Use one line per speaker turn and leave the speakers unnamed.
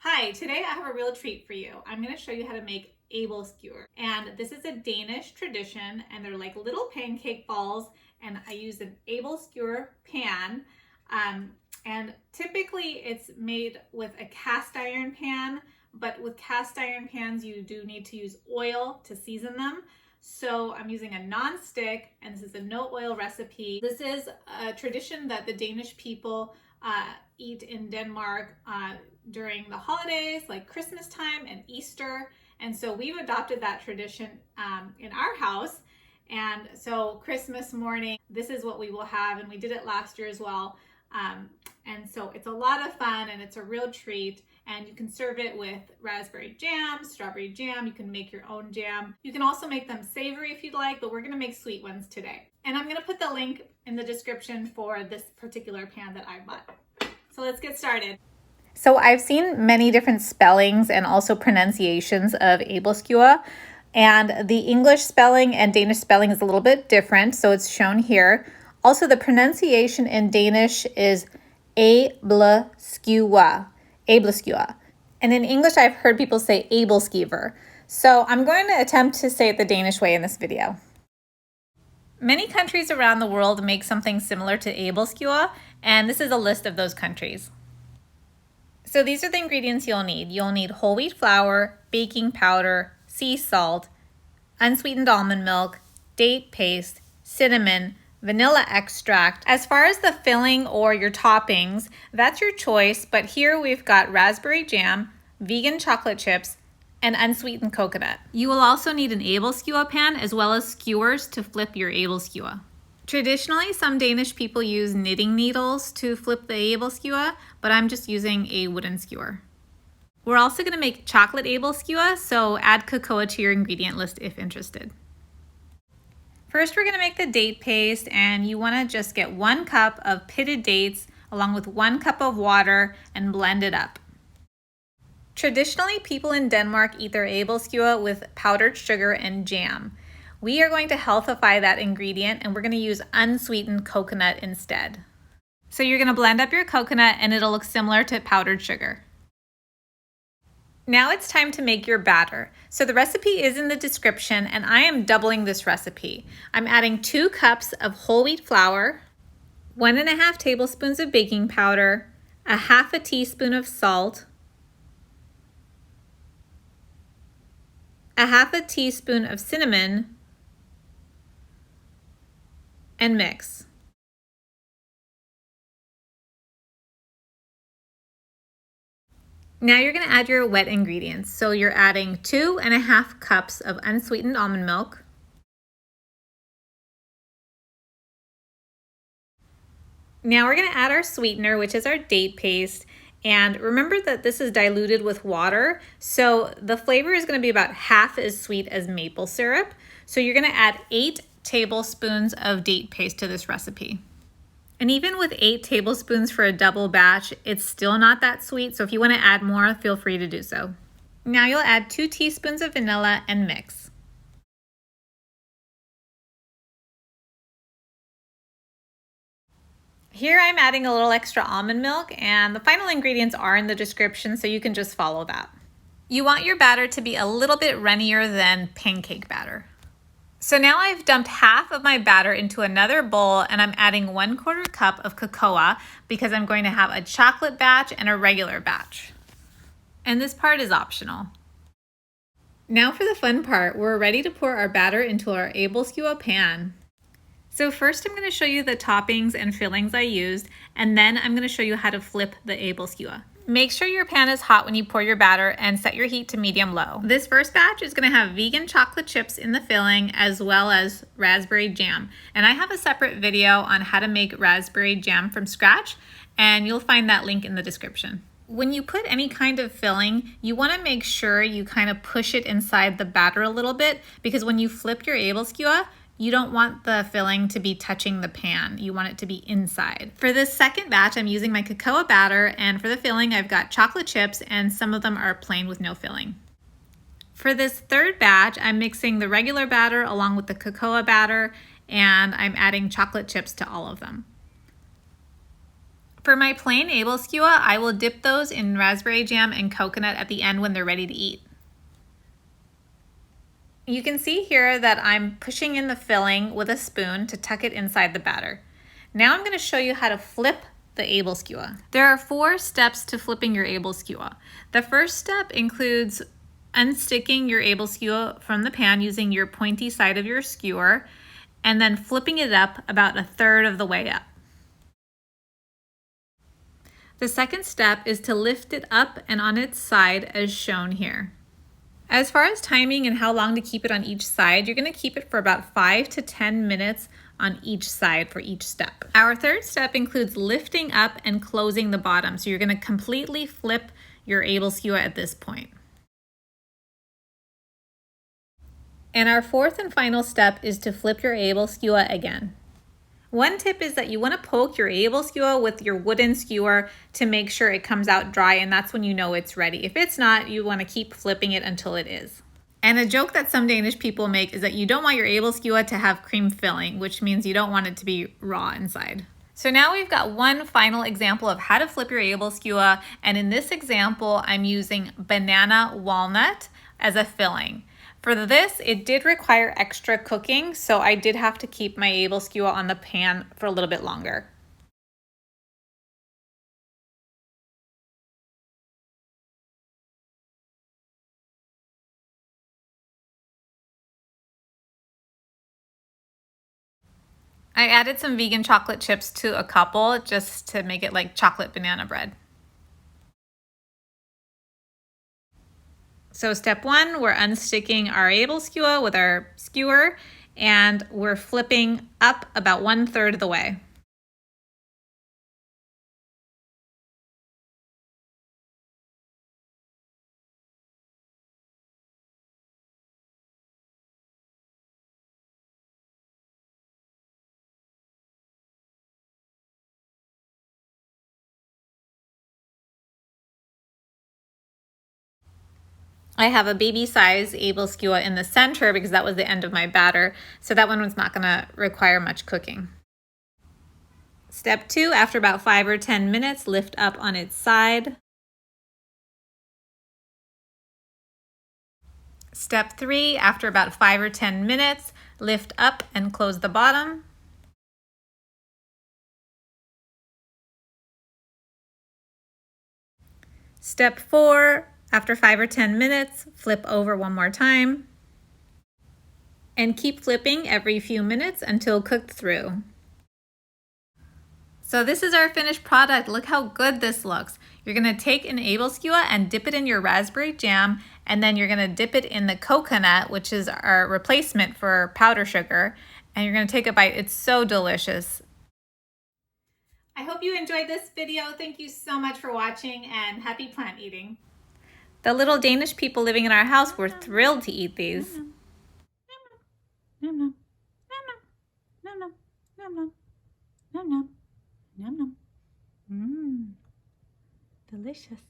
Hi, today I have a real treat for you. I'm going to show you how to make Æbleskiver. And this is a Danish tradition, and they're like little pancake balls, and I use an Æbleskiver pan. And typically it's made with a cast iron pan, but with cast iron pans you do need to use oil to season them. So I'm using a non-stick, and this is a no oil recipe. This is a tradition that the Danish people eat in Denmark during the holidays like Christmas time and Easter. And so we've adopted that tradition in our house. And so Christmas morning, this is what we will have. And we did it last year as well. And so it's a lot of fun and it's a real treat. And you can serve it with raspberry jam, strawberry jam. You can make your own jam. You can also make them savory if you'd like, but we're going to make sweet ones today. And I'm going to put the link in the description for this particular pan that I bought. So let's get started. So I've seen many different spellings and also pronunciations of Æbleskiver, and the English spelling and Danish spelling is a little bit different, so it's shown here. Also, the pronunciation in Danish is Æbleskiver, Æbleskiver. And in English, I've heard people say Æbleskiver. So I'm going to attempt to say it the Danish way in this video. Many countries around the world make something similar to Æbleskiver, and this is a list of those countries. So these are the ingredients you'll need. You'll need whole wheat flour, baking powder, sea salt, unsweetened almond milk, date paste, cinnamon, vanilla extract. As far as the filling or your toppings, that's your choice, but here we've got raspberry jam, vegan chocolate chips, and unsweetened coconut. You will also need an Æbleskiver pan as well as skewers to flip your Æbleskiver. Traditionally, some Danish people use knitting needles to flip the Æbleskiver, but I'm just using a wooden skewer. We're also going to make chocolate Æbleskiver, so add cocoa to your ingredient list if interested. First, we're going to make the date paste, and you want to just get 1 cup of pitted dates along with 1 cup of water and blend it up. Traditionally, people in Denmark eat their Æbleskiver with powdered sugar and jam. We are going to healthify that ingredient, and we're going to use unsweetened coconut instead. So you're going to blend up your coconut and it'll look similar to powdered sugar. Now it's time to make your batter. So the recipe is in the description, and I am doubling this recipe. I'm adding 2 cups of whole wheat flour, 1.5 tablespoons of baking powder, 1/2 teaspoon of salt, 1/2 teaspoon of cinnamon, and mix. Now you're going to add your wet ingredients. So you're adding 2.5 cups of unsweetened almond milk, now we're going to add our sweetener, which is our date paste. And remember that this is diluted with water, so the flavor is going to be about half as sweet as maple syrup. So you're going to add 8 tablespoons of date paste to this recipe. And even with 8 tablespoons for a double batch, it's still not that sweet, so if you want to add more, feel free to do so. Now you'll add 2 teaspoons of vanilla and mix. Here I'm adding a little extra almond milk, and the final ingredients are in the description, so you can just follow that. You want your batter to be a little bit runnier than pancake batter. So now I've dumped half of my batter into another bowl, and I'm adding 1/4 cup of cocoa because I'm going to have a chocolate batch and a regular batch. And this part is optional. Now for the fun part, we're ready to pour our batter into our Æbleskiver pan. So first I'm going to show you the toppings and fillings I used, and then I'm going to show you how to flip the Æbleskiver. Make sure your pan is hot when you pour your batter and set your heat to medium-low. This first batch is going to have vegan chocolate chips in the filling as well as raspberry jam. And I have a separate video on how to make raspberry jam from scratch, and you'll find that link in the description. When you put any kind of filling, you want to make sure you kind of push it inside the batter a little bit, because when you flip your Æbleskiver, you don't want the filling to be touching the pan. You want it to be inside. For this second batch, I'm using my cocoa batter, and for the filling, I've got chocolate chips, and some of them are plain with no filling. For this third batch, I'm mixing the regular batter along with the cocoa batter, and I'm adding chocolate chips to all of them. For my plain Æbleskiver, I will dip those in raspberry jam and coconut at the end when they're ready to eat. You can see here that I'm pushing in the filling with a spoon to tuck it inside the batter. Now I'm going to show you how to flip the Æbleskiver. There are 4 steps to flipping your Æbleskiver. The first step includes unsticking your Æbleskiver from the pan using your pointy side of your skewer and then flipping it up about 1/3 of the way up. The second step is to lift it up and on its side as shown here. As far as timing and how long to keep it on each side, you're going to keep it for about 5 to 10 minutes on each side for each step. Our third step includes lifting up and closing the bottom. So you're going to completely flip your Æbleskiver at this point. And our fourth and final step is to flip your Æbleskiver again. One tip is that you want to poke your Æbleskiver with your wooden skewer to make sure it comes out dry, and that's when you know it's ready. If it's not, you want to keep flipping it until it is. And a joke that some Danish people make is that you don't want your Æbleskiver to have cream filling, which means you don't want it to be raw inside. So now we've got one final example of how to flip your Æbleskiver, and in this example, I'm using banana walnut as a filling. For this, it did require extra cooking, so I did have to keep my Æbleskiver on the pan for a little bit longer. I added some vegan chocolate chips to a couple just to make it like chocolate banana bread. So step 1, we're unsticking our Æbleskiver with our skewer and we're flipping up about 1/3 of the way. I have a baby size Æbleskiver in the center because that was the end of my batter, so that one was not going to require much cooking. Step 2, after about 5 or 10 minutes, lift up on its side. Step 3, after about 5 or 10 minutes, lift up and close the bottom. Step 4, after 5 or 10 minutes, flip over one more time. And keep flipping every few minutes until cooked through. So this is our finished product. Look how good this looks. You're going to take an Æbleskiver and dip it in your raspberry jam, and then you're going to dip it in the coconut, which is our replacement for powder sugar, and you're going to take a bite. It's so delicious. I hope you enjoyed this video. Thank you so much for watching, and happy plant eating. The little Danish people living in our house were thrilled to eat these. Nom nom, nom nom, nom nom, nom nom, nom nom. Delicious.